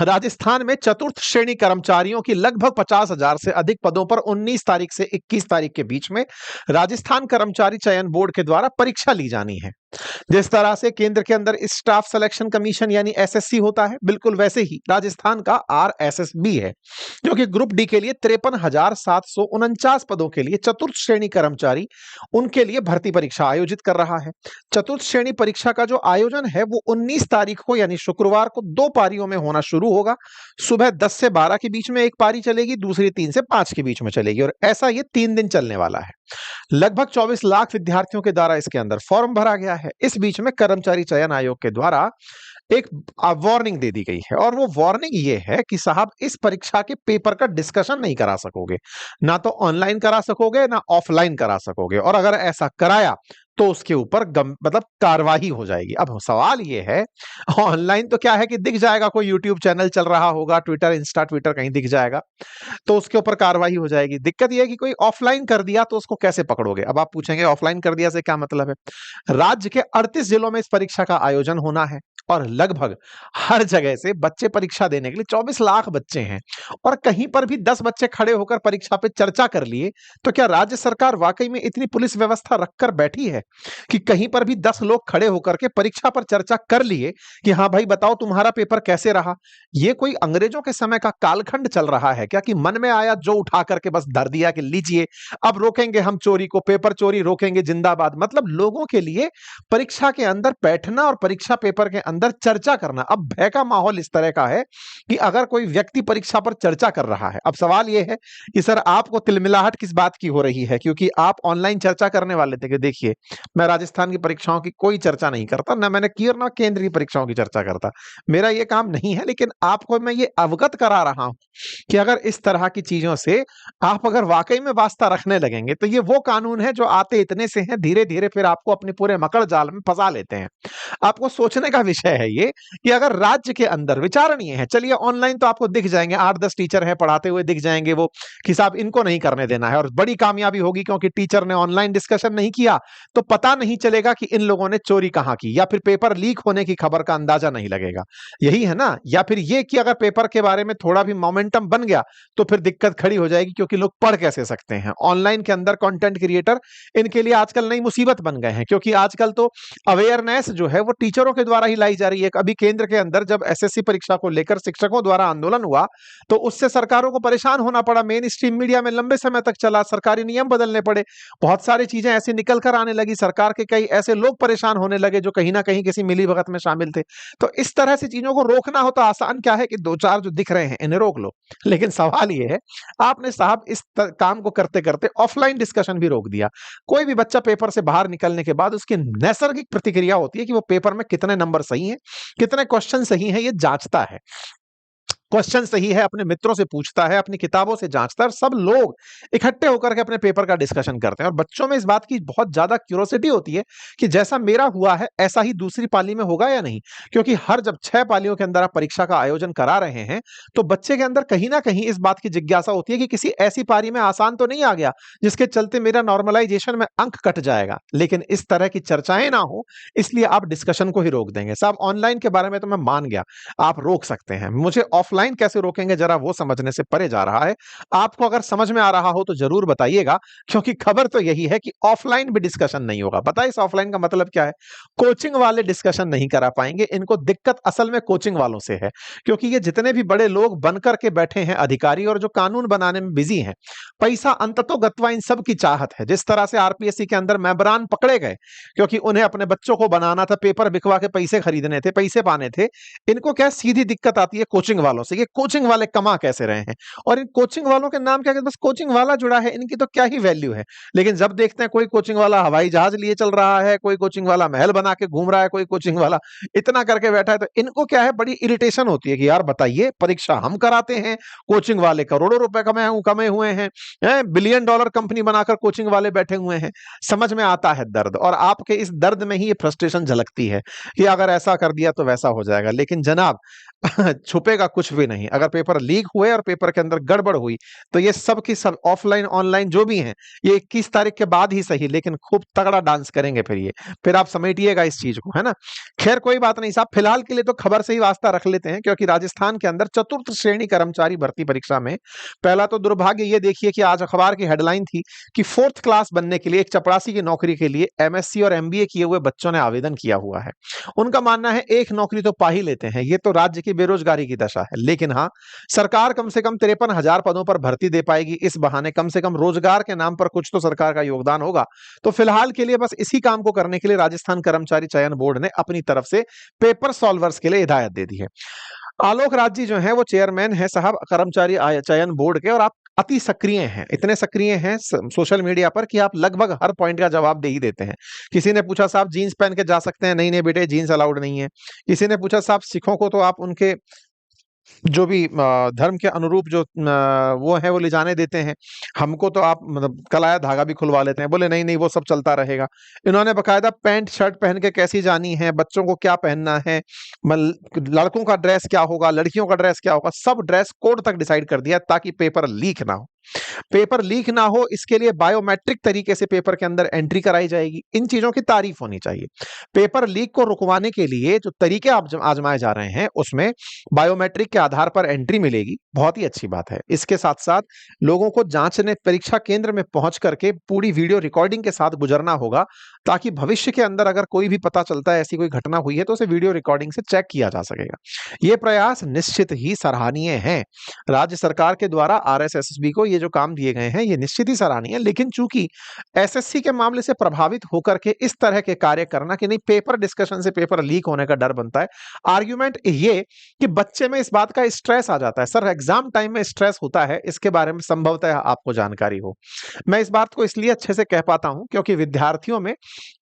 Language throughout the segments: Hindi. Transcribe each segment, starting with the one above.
राजस्थान में चतुर्थ श्रेणी कर्मचारियों की लगभग 50,000 से अधिक पदों पर 19 तारीख से 21 तारीख के बीच में राजस्थान कर्मचारी चयन बोर्ड के द्वारा परीक्षा ली जानी है। जिस तरह से केंद्र के अंदर स्टाफ सिलेक्शन कमीशन यानी एसएससी होता है, बिल्कुल वैसे ही राजस्थान का आरएसएसबी है, जो कि ग्रुप डी के लिए 53,749 पदों के लिए चतुर्थ श्रेणी कर्मचारी उनके लिए भर्ती परीक्षा आयोजित कर रहा है। चतुर्थ श्रेणी परीक्षा का जो आयोजन है वो 19 तारीख को यानी शुक्रवार को 2 पारियों में होना शुरू होगा। सुबह 10 से 12 के बीच में एक पारी चलेगी, दूसरी 3 से 5 के बीच में चलेगी और ऐसा ये 3 दिन चलने वाला है। लगभग 24 लाख विद्यार्थियों के द्वारा इसके अंदर फॉर्म भरा गया है। इस बीच में कर्मचारी चयन आयोग के द्वारा एक वार्निंग दे दी गई है और वो वार्निंग ये है कि साहब इस परीक्षा के पेपर का डिस्कशन नहीं करा सकोगे, ना तो ऑनलाइन करा सकोगे ना ऑफलाइन करा सकोगे, और अगर ऐसा कराया तो उसके ऊपर मतलब कार्रवाई हो जाएगी। अब सवाल ये है, ऑनलाइन तो क्या है कि दिख जाएगा, कोई यूट्यूब चैनल चल रहा होगा, ट्विटर इंस्टा ट्विटर कहीं दिख जाएगा तो उसके ऊपर कार्रवाई हो जाएगी। दिक्कत यह है कि कोई ऑफलाइन कर दिया तो उसको कैसे पकड़ोगे। अब आप पूछेंगे ऑफलाइन कर दिया से क्या मतलब है। राज्य के 38 जिलों में इस परीक्षा का आयोजन होना है और लगभग हर जगह से बच्चे परीक्षा देने के लिए 24 लाख बच्चे हैं और कहीं पर भी 10 बच्चे खड़े होकर परीक्षा पे चर्चा कर लिए तो क्या राज्य सरकार वाकई में इतनी पुलिस व्यवस्था रखकर बैठी है कि कहीं पर भी 10 लोग खड़े होकर के परीक्षा पर चर्चा कर लिए कि हाँ भाई बताओ तुम्हारा पेपर कैसे रहा। ये कोई अंग्रेजों के समय का कालखंड चल रहा है क्या कि मन में आया जो उठा करके बस धर दिया कि लीजिए अब रोकेंगे हम चोरी को, पेपर चोरी रोकेंगे जिंदाबाद। मतलब लोगों के लिए परीक्षा के अंदर बैठना और परीक्षा पेपर के अंदर चर्चा करना, अब भय का माहौल इस तरह का है कि अगर कोई व्यक्ति परीक्षा पर चर्चा कर रहा है, अब सवाल यह है कि सर आपको तिलमिलाहट किस बात की हो रही है, क्योंकि आप ऑनलाइन चर्चा करने वाले थे कि देखिए मैं राजस्थान की परीक्षाओं की कोई चर्चा नहीं करता, ना मैंने की और ना केंद्र की परीक्षाओं की चर्चा करता, मेरा यह काम नहीं है, लेकिन आपको मैं ये अवगत करा रहा हूं कि अगर इस तरह की चीजों से आप अगर वाकई में वास्ता रखने लगेंगे तो ये वो कानून है जो आते इतने से हैं, धीरे धीरे फिर आपको अपने पूरे मकड़ जाल में फंसा लेते हैं। आपको सोचने का विषय है ये कि अगर राज्य के अंदर विचारणीय है, चलिए ऑनलाइन तो आपको दिख जाएंगे, 8-10 टीचर हैं पढ़ाते हुए दिख जाएंगे वो कि साहब इनको नहीं करने देना है, और बड़ी कामयाबी होगी क्योंकि टीचर ने ऑनलाइन डिस्कशन नहीं किया तो पता नहीं चलेगा कि इन लोगों ने चोरी कहां की, या फिर पेपर लीक होने की खबर का अंदाजा नहीं लगेगा, यही है ना। या फिर ये कि अगर पेपर के बारे में थोड़ा भी मोमेंटम बन गया तो फिर दिक्कत खड़ी हो जाएगी, क्योंकि लोग पढ़ कैसे सकते हैं। ऑनलाइन के अंदर कंटेंट क्रिएटर इनके लिए आजकल नई मुसीबत बन गए हैं, क्योंकि आजकल तो अवेयरनेस जो है वो टीचरों के द्वारा ही लाई जा रही है। अभी केंद्र के अंदर जब एसएससी परीक्षा को लेकर शिक्षकों द्वारा आंदोलन हुआ तो उससे सरकारों को परेशान होना पड़ा, मेन स्ट्रीम मीडिया में लंबे समय तक चला, सरकारी नियम बदलने पड़े, बहुत सारी चीजें ऐसी निकल कर आने लगी, सरकार के कई ऐसे लोग परेशान होने लगे जो कहीं ना कहीं किसी मिलीभगत में शामिल थे। तो इस तरह से चीजों को रोकना हो तो आसान क्या है कि 2-4 जो दिख रहे हैं इन्हें रोक लो, लेकिन सवाल यह है आपने साहब इस काम को करते करते ऑफलाइन डिस्कशन भी रोक दिया। कोई भी बच्चा पेपर से बाहर निकलने के बाद उसकी नैसर्गिक प्रतिक्रिया होती है कि वो पेपर में कितने नंबर सही हैं, कितने क्वेश्चन सही हैं, ये जांचता है, क्वेश्चन सही है अपने मित्रों से पूछता है, अपनी किताबों से जांचता है, और सब लोग इकट्ठे होकर के अपने पेपर का डिस्कशन करते हैं। और बच्चों में इस बात की बहुत ज्यादा क्यूरियोसिटी होती है कि जैसा मेरा हुआ है ऐसा ही दूसरी पाली में होगा या नहीं, क्योंकि हर जब 6 पालियों के अंदर आप परीक्षा का आयोजन करा रहे हैं तो बच्चे के अंदर कहीं ना कहीं इस बात की जिज्ञासा होती है कि किसी ऐसी पारी में आसान तो नहीं आ गया जिसके चलते मेरा नॉर्मलाइजेशन में अंक कट जाएगा। लेकिन इस तरह की चर्चाएं ना हो इसलिए आप डिस्कशन को ही रोक देंगे। साहब ऑनलाइन के बारे में तो मैं मान गया आप रोक सकते हैं, मुझे ऑफलाइन कैसे रोकेंगे जरा वो समझने से परे जा रहा है। आपको अगर समझ में आ रहा हो तो जरूर बताइएगा, क्योंकि खबर तो यही है कि ऑफलाइन भी डिस्कशन नहीं होगा। पता है इस ऑफलाइन का मतलब क्या है? कोचिंग वाले डिस्कशन नहीं करा पाएंगे। इनको दिक्कत असल में कोचिंग वालों से है, क्योंकि ये जितने भी बड़े लोग बनकर के बैठे हैं अधिकारी और जो कानून बनाने में बिजी हैं, पैसा अंततोगत्वा इन सब की चाहत है। जिस तरह से आरपीएससी के अंदर मेंबरान पकड़े गए क्योंकि उन्हें अपने बच्चों को बनाना था, पेपर बिकवा के पैसे खरीदने थे, पैसे पाने थे, इनको क्या सीधी दिक्कत आती है कोचिंग वालों से। ये कोचिंग वाले कमा कैसे रहे हैं, और इन कोचिंग वालों के नाम क्या, बस कोचिंग वाला जुड़ा है, इनकी तो क्या ही वैल्यू है। लेकिन जब देखते हैं कोई कोचिंग वाला हवाई जहाज लिए चल रहा है, कोई कोचिंग वाला महल बना के घूम रहा है, कोई कोचिंग वाला इतना करके बैठा है, तो इनको क्या है, बड़ी इरिटेशन होती है कि यार बताइए परीक्षा हम कराते हैं, कोचिंग वाले करोड़ों रुपए कमाए हुए हैं, बिलियन डॉलर कंपनी बनाकर कोचिंग वाले बैठे हुए हैं। समझ में आता है दर्द, और आपके इस दर्द में ही ये फ्रस्ट्रेशन झलकती है कि अगर ऐसा कर दिया तो वैसा हो जाएगा। लेकिन जनाब छुपेगा कुछ भी नहीं। अगर पेपर लीक हुए और पेपर के अंदर गड़बड़ हुई तो ये सब की सब ऑफलाइन ऑनलाइन जो भी हैं ये 21 तारीख के बाद ही सही, लेकिन खूब तगड़ा डांस करेंगे फिर ये, फिर आप समेटिएगा इस चीज को, है ना। खैर कोई बात नहीं साहब, फिलहाल के लिए तो खबर से ही वास्ता रख लेते हैं, क्योंकि राजस्थान के अंदर चतुर्थ श्रेणी कर्मचारी भर्ती परीक्षा में पहला तो दुर्भाग्य ये देखिए कि आज अखबार की हेडलाइन थी कि 4th क्लास बनने के लिए एक चपरासी की नौकरी के लिए एमएससी और एमबीए किए हुए बच्चों ने आवेदन किया हुआ है। उनका मानना है एक नौकरी तो पा ही लेते हैं, ये तो राज्य की बेरोजगारी की दशा है, लेकिन हाँ सरकार कम से कम 53,000 पदों पर भर्ती दे पाएगी, इस बहाने कम से कम रोजगार के नाम पर कुछ तो सरकार का योगदान होगा। तो फिलहाल के लिए बस इसी काम को करने के लिए राजस्थान कर्मचारी चयन बोर्ड ने अपनी तरफ से पेपर सॉल्वर्स के लिए हिदायत दे दी है। आलोक राज जी जो है वो चेयरमैन है साहब कर्मचारी चयन बोर्ड के, और आप अति सक्रिय हैं, इतने सक्रिय हैं सोशल मीडिया पर कि आप लगभग हर पॉइंट का जवाब दे ही देते हैं। किसी ने पूछा साहब जीन्स पहन के जा सकते हैं, नहीं नहीं बेटे जीन्स अलाउड नहीं है। किसी ने पूछा साहब सिखों को तो आप उनके जो भी धर्म के अनुरूप जो वो है वो ले जाने देते हैं, हमको तो आप मतलब कलाया धागा भी खुलवा लेते हैं। बोले नहीं नहीं वो सब चलता रहेगा। इन्होंने बकायदा पैंट शर्ट पहन के कैसी जानी है, बच्चों को क्या पहनना है, लड़कों का ड्रेस क्या होगा, लड़कियों का ड्रेस क्या होगा, सब ड्रेस कोड तक डिसाइड कर दिया ताकि पेपर लीक ना हो। पेपर लीक ना हो इसके लिए बायोमेट्रिक तरीके से पेपर के अंदर एंट्री कराई जाएगी। इन चीजों की तारीफ होनी चाहिए। पेपर लीक को रुकवाने के लिए जो तरीके आजमाए जा रहे हैं उसमें बायोमेट्रिक के आधार पर एंट्री मिलेगी, बहुत ही अच्छी बात है। इसके साथ साथ लोगों को जांचने परीक्षा केंद्र में पहुंच करके पूरी वीडियो रिकॉर्डिंग के साथ गुजरना होगा, ताकि भविष्य के अंदर अगर कोई भी पता चलता है ऐसी कोई घटना हुई है तो उसे वीडियो रिकॉर्डिंग से चेक किया जा सकेगा। यह प्रयास निश्चित ही सराहनीय है। राज्य सरकार के द्वारा आरएसएसबी को ये जो काम दिए गए हैं ये निश्चित ही सराहनीय है, लेकिन चूंकि एसएससी के मामले से प्रभावित होकर के इस तरह के कार्य करना कि नहीं पेपर डिस्कशन से पेपर लीक होने का डर बनता है। आर्ग्यूमेंट ये कि बच्चे में इस बात का स्ट्रेस आ जाता है, सर एग्जाम टाइम में स्ट्रेस होता है, इसके बारे में संभवतः आपको जानकारी हो। मैं इस बात को इसलिए अच्छे से कह पाता हूं क्योंकि विद्यार्थियों में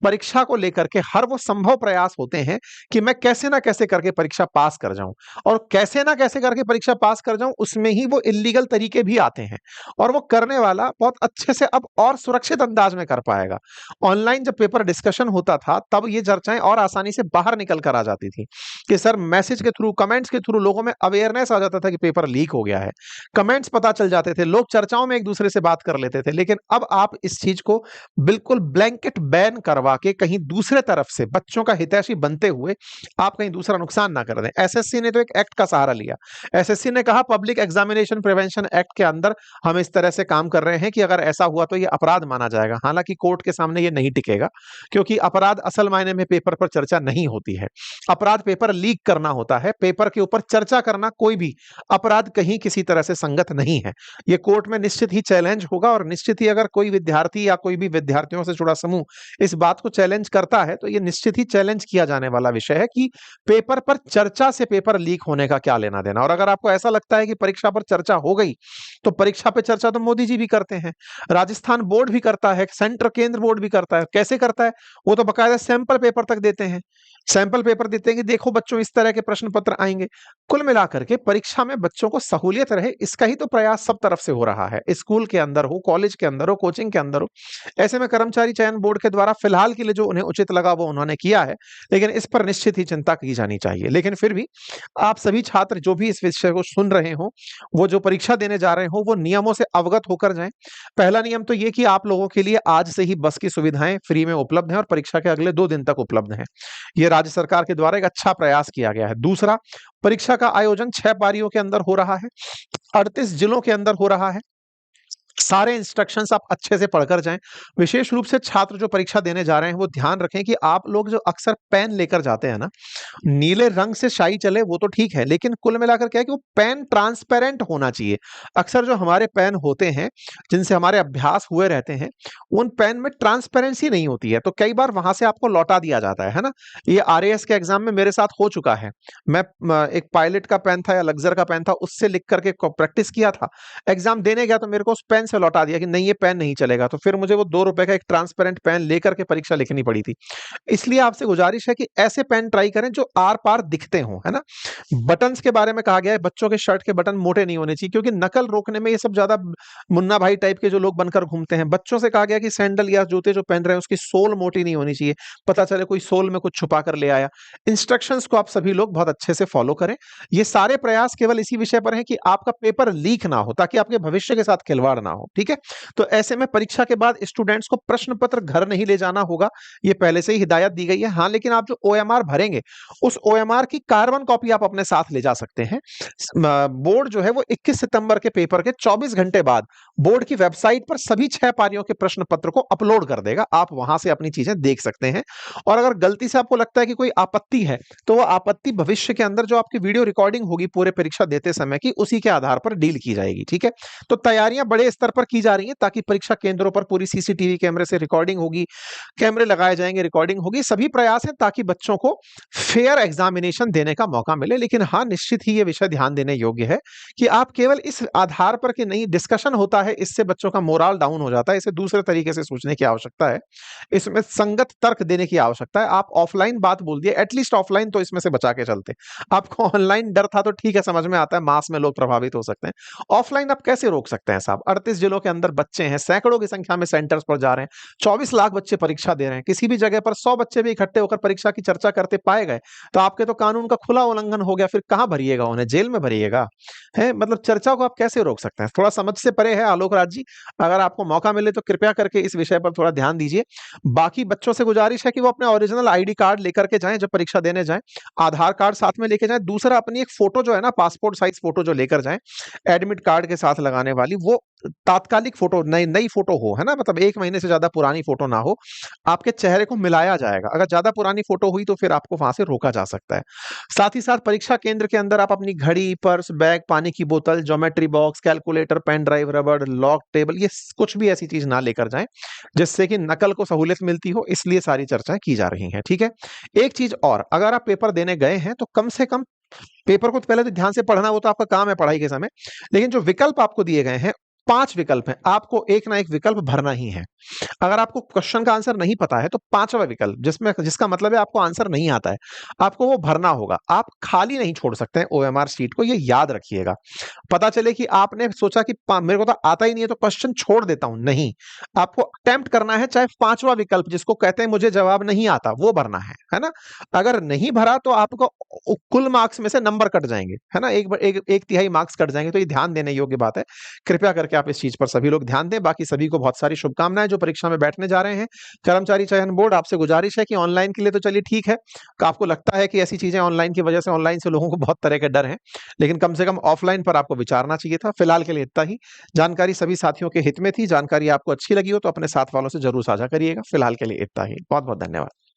परीक्षा को लेकर के हर वो संभव प्रयास होते हैं कि मैं कैसे ना कैसे करके परीक्षा पास कर जाऊं, और कैसे ना कैसे करके परीक्षा पास कर जाऊं उसमें ही वो इलीगल तरीके भी आते हैं, और वो करने वाला बहुत अच्छे से अब और सुरक्षित अंदाज में कर पाएगा। ऑनलाइन जब पेपर डिस्कशन होता था तब ये चर्चाएं और आसानी से बाहर निकल कर आ जाती थी कि सर मैसेज के थ्रू कमेंट्स के थ्रू लोगों में अवेयरनेस आ जाता था कि पेपर लीक हो गया है, कमेंट्स पता चल जाते थे, लोग चर्चाओं में एक दूसरे से बात कर लेते थे। लेकिन अब आप इस चीज को बिल्कुल ब्लैंकेट बैन करवा के कहीं दूसरे तरफ से बच्चों का हितैषी बनते हुए आप कहीं दूसरा नुकसान ना कर दें। एसएससी ने तो एक एक्ट का सहारा लिया। एसएससी ने कहा पब्लिक एग्जामिनेशन प्रिवेंशन एक्ट के अंदर हम इस तरह से काम कर रहे हैं कि अगर ऐसा हुआ तो ये अपराध माना जाएगा। हालांकि कोर्ट के सामने ये नहीं टिकेगा, क्योंकि अपराध असल मायने में पेपर पर चर्चा नहीं होती है। अपराध पेपर लीक करना होता है, पेपर के ऊपर चर्चा करना कोई भी अपराध कहीं किसी तरह से संगत नहीं है। ये कोर्ट में निश्चित ही चैलेंज होगा, और निश्चित ही अगर कोई विद्यार्थी या कोई भी विद्यार्थियों से जुड़ा समूह इस बात को चैलेंज करता है तो ये निश्चित ही चैलेंज किया जाने वाला विषय है कि पेपर पर चर्चा से पेपर लीक होने का क्या लेना देना। और अगर आपको ऐसा लगता है कि परीक्षा पर चर्चा हो गई तो परीक्षा पे चर्चा तो मोदी जी भी करते हैं, राजस्थान बोर्ड भी करता है, सेंट्रल केंद्र बोर्ड भी करता है। कैसे करता है? वो तो बकायदा सैंपल पेपर तक देते हैं, सैंपल पेपर देते हैं कि देखो बच्चों इस तरह के प्रश्न पत्र आएंगे। कुल मिलाकर के परीक्षा में बच्चों को सहूलियत रहे, इसका ही तो प्रयास सब तरफ से हो रहा है, स्कूल के अंदर हो, कॉलेज के अंदर हो, कोचिंग के अंदर हो। ऐसे में कर्मचारी चयन बोर्ड के द्वारा फिलहाल के लिए जो उन्हें उचित लगा वो उन्होंने किया है, लेकिन इस पर निश्चित ही चिंता की जानी चाहिए। लेकिन फिर भी आप सभी छात्र जो भी इस विषय को सुन रहे हो, वो जो परीक्षा देने जा रहे हो, वो नियमों से अवगत होकर जाएं। पहला नियम तो ये कि आप लोगों के लिए आज से ही बस की सुविधाएं फ्री में उपलब्ध हैं और परीक्षा के अगले 2 दिन तक उपलब्ध हैं। ये राज्य सरकार के द्वारा एक अच्छा प्रयास किया गया है। दूसरा, परीक्षा का आयोजन 6 पारियों के अंदर हो रहा है, 38 जिलों के अंदर हो रहा है। सारे इंस्ट्रक्शंस आप अच्छे से पढ़कर जाएं। विशेष रूप से छात्र जो परीक्षा देने जा रहे हैं वो ध्यान रखें कि आप लोग जो अक्सर पेन लेकर जाते हैं ना, नीले रंग से शाई चले वो तो ठीक है, लेकिन कुल मिलाकर क्या है कि वो पेन ट्रांसपेरेंट होना चाहिए। अक्सर जो हमारे पेन होते हैं जिनसे हमारे अभ्यास हुए रहते हैं, उन पेन में ट्रांसपेरेंसी नहीं होती है, तो कई बार वहां से आपको लौटा दिया जाता है ना। ये आरएएस के एग्जाम में मेरे साथ हो चुका है। मैं एक पायलट का पेन था या लग्जर का पेन था, उससे लिख करके प्रैक्टिस किया था, एग्जाम देने गया तो मेरे को उस पेन से परीक्षा लौटा दिया कि नहीं ये पेन नहीं चलेगा, तो फिर मुझे वो 2 रुपए का एक ट्रांसपेरेंट पेन लेकर के परीक्षा लिखनी पड़ी थी। इसलिए आपसे गुजारिश है कि ऐसे पेन ट्राई करें जो आर-पार दिखते हों, है ना? बटन्स के बारे में कहा गया है बच्चों के शर्ट के बटन मोटे नहीं होने चाहिए, क्योंकि नकल रोकने में ये सब ज़्यादा मुन्ना भाई टाइप के जो लोग बनकर घूमते हैं। बच्चों से कहा गया कि सैंडल या जूते जो पहन रहे हैं उसकी सोल मोटी नहीं होनी चाहिए, पता चले कोई सोल में कुछ छुपा कर ले आया। इंस्ट्रक्शंस को आप सभी लोग बहुत अच्छे से फॉलो करें। ये सारे प्रयास केवल इसी विषय पर हैं कि आपका पेपर लीक ना हो, ताकि आपके भविष्य के साथ खिलवाड़ ना हो, ठीक है? तो ऐसे में परीक्षा के बाद स्टूडेंट्स को प्रश्न पत्र घर नहीं ले जाना होगा, ये पहले से ही हिदायत दी गई है। हाँ, लेकिन आप जो ओएमआर भरेंगे, उस ओएमआर की कार्बन कॉपी आप अपने साथ ले जा सकते हैं। बोर्ड जो है वो 21 सितंबर के पेपर के 24 घंटे बाद बोर्ड की वेबसाइट पर सभी 6 पारियों के प्रश्न पत्र को अपलोड कर देगा। आप वहां से अपनी चीजें देख सकते हैं। और अगर गलती से आपको लगता है कि कोई आपत्ति है, तो वो आपत्ति भविष्य के अंदर जो आपकी वीडियो रिकॉर्डिंग होगी पूरे परीक्षा देते समय की, उसी के आधार पर डील की जाएगी, ठीक है? तो तैयारियां बड़े स्तर पर की जा रही हैं, ताकि परीक्षा केंद्रों पर पूरी सीसीटीवी कैमरे से रिकॉर्डिंग होगी, कैमरे लगाए जाएंगे, रिकॉर्डिंग होगी। सभी प्रयास हैं ताकि बच्चों को फेयर एग्जामिनेशन देने का मौका मिले। लेकिन हाँ, निश्चित ही ये विषय ध्यान देने योग्य है कि आप केवल इस आधार पर कि नहीं डिस्कशन होता है, इससे बच्चों का मोरल डाउन हो जाता है। इसे दूसरे तरीके से सोचने की आवश्यकता है, इसमें संगत तर्क देने की आवश्यकता है। आप ऑफलाइन बात बोल दिए, एटलीस्ट ऑफलाइन तो इसमें से बचा के चलते। आपको ऑनलाइन डर था तो ठीक है, समझ में आता है, मास में लोग प्रभावित हो सकते हैं। ऑफलाइन आप कैसे रोक सकते हैं साहब? 38 जिलों के अंदर बच्चे हैं, सैकड़ों की संख्या में सेंटर्स पर जा रहे हैं, 24 लाख बच्चे परीक्षा दे रहे हैं। किसी भी जगह पर 100 बच्चे भी इकट्ठे होकर परीक्षा की चर्चा करते पाए गए, तो आपके तो कानून का खुला उल्लंघन हो गया। फिर कहां भरिएगा उन्हें? जेल में भरिएगा, है? मतलब चर्चा को आप कैसे रोक सकते हैं? थोड़ा समझ से परे है आलोक राज जी। अगर आपको मौका मिले तो कृपया करके इस विषय पर थोड़ा ध्यान दीजिए। बाकी बच्चों से गुजारिश है कि वो अपने ओरिजिनल आईडी कार्ड लेकर के जाएं जब परीक्षा देने जाएं, आधार कार्ड साथ में लेके जाएं। दूसरा, अपनी एक फोटो जो है ना, पासपोर्ट साइज फोटो जो लेकर जाएं, एडमिट कार्ड के साथ लगाने वाली, वो तात्कालिक फोटो, नई नई फोटो हो, है ना? मतलब 1 महीने से ज्यादा पुरानी फोटो ना हो। आपके चेहरे को मिलाया जाएगा। अगर ज्यादा पुरानी फोटो हुई तो फिर आपको वहां से रोका जा सकता है। साथ ही साथ परीक्षा केंद्र के अंदर आप अपनी घड़ी, पर्स, बैग, पानी की बोतल, geometry box, calculator, pen drive, रबड़, लॉक, टेबल, ये कुछ भी ऐसी चीज ना लेकर जाएं जिससे कि नकल को सहूलियत मिलती हो। इसलिए सारी चर्चाएं की जा रही हैं, ठीक है? एक चीज और, अगर आप पेपर देने गए हैं तो कम से कम पेपर को तो पहले तो ध्यान से पढ़ना, वो तो आपका काम है पढ़ाई के समय। लेकिन जो विकल्प आपको दिए गए हैं, 5 विकल्प हैं, आपको एक ना एक विकल्प भरना ही है। अगर आपको क्वेश्चन का आंसर नहीं पता है तो 5वां विकल्प, जिसका मतलब है आपको आंसर नहीं आता है, आपको वो भरना होगा। आप खाली नहीं छोड़ सकते हैं ओएमआर शीट को, ये याद रखिएगा। पता चले कि आपने सोचा कि मेरे को तो आता ही नहीं है तो क्वेश्चन छोड़ देता हूं, नहीं। आपको अटेम्प्ट करना है, चाहे 5वां विकल्प जिसको कहते हैं मुझे जवाब नहीं आता, वो भरना है ना? अगर नहीं भरा तो आपको कुल मार्क्स में से नंबर कट जाएंगे, है ना? एक तिहाई मार्क्स कट जाएंगे। तो ये ध्यान देने योग्य बात है। कृपया करके आप इस चीज पर सभी लोग ध्यान दें। बाकी सभी को बहुत सारी शुभकामनाएं जो परीक्षा में बैठने जा रहे हैं। कर्मचारी चयन बोर्ड, आपसे गुजारिश है कि ऑनलाइन के लिए तो चलिए ठीक है, आपको लगता है कि ऐसी चीजें ऑनलाइन की वजह से, ऑनलाइन से लोगों को बहुत तरह के डर हैं, लेकिन कम से कम ऑफलाइन पर आपको विचारना चाहिए था। फिलहाल के लिए इतना ही। जानकारी सभी साथियों के हित में थी। जानकारी आपको अच्छी लगी हो तो अपने साथ वालों से जरूर साझा करिएगा। फिलहाल के लिए इतना ही। बहुत बहुत धन्यवाद।